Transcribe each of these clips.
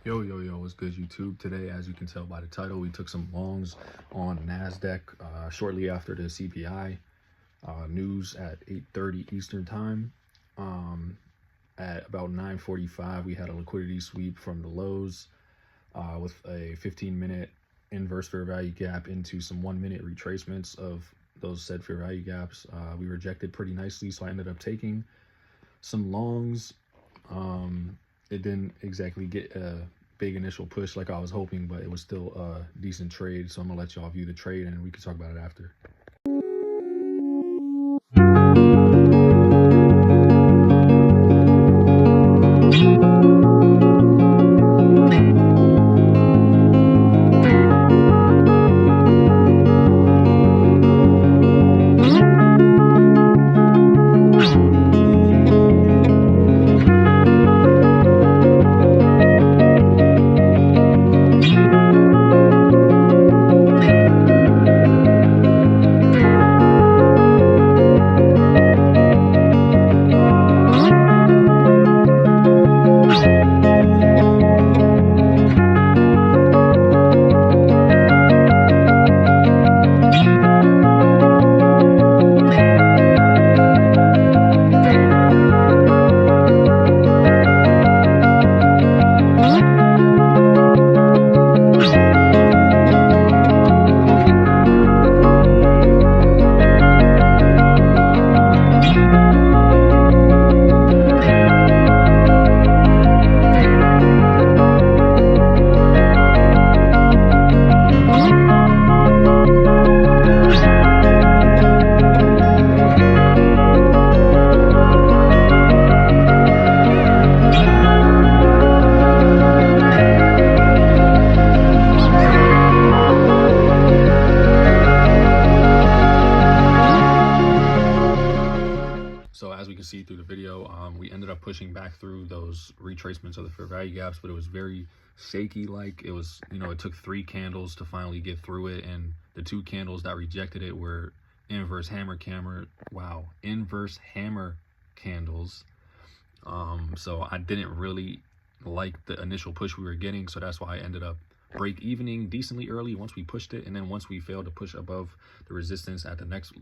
Yo, what's good, YouTube? Today, as you can tell by the title, we took some longs on NASDAQ shortly after the CPI news at 8:30 Eastern Time. At about 9:45, we had a liquidity sweep from the lows with a 15-minute inverse fair value gap into some 1-minute retracements of those said fair value gaps. We rejected pretty nicely, so I ended up taking some longs. It didn't exactly get a big initial push like I was hoping, but it was still a decent trade. So I'm gonna let y'all view the trade and we can talk about it after. So as we can see through the video, we ended up pushing back through those retracements of the fair value gaps, but it was very shaky. Like it was, it took 3 candles to finally get through it, and the 2 candles that rejected it were inverse hammer candles. So I didn't really like the initial push we were getting, so that's why I ended up break evening decently early once we pushed it, and then once we failed to push above the resistance at the next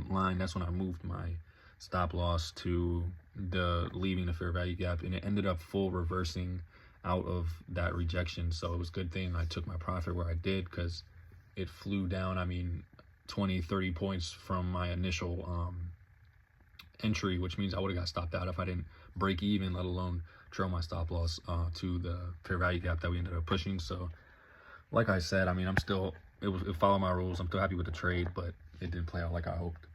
line, that's when I moved my stop loss to the leaving the fair value gap, and it ended up full reversing out of that rejection. So it was a good thing I took my profit where I did, because it flew down, 20-30 points from my initial entry, which means I would have got stopped out if I didn't break even, let alone trail my stop loss to the fair value gap that we ended up pushing. So like I said, it followed my rules. I'm still happy with the trade, but it didn't play out like I hoped.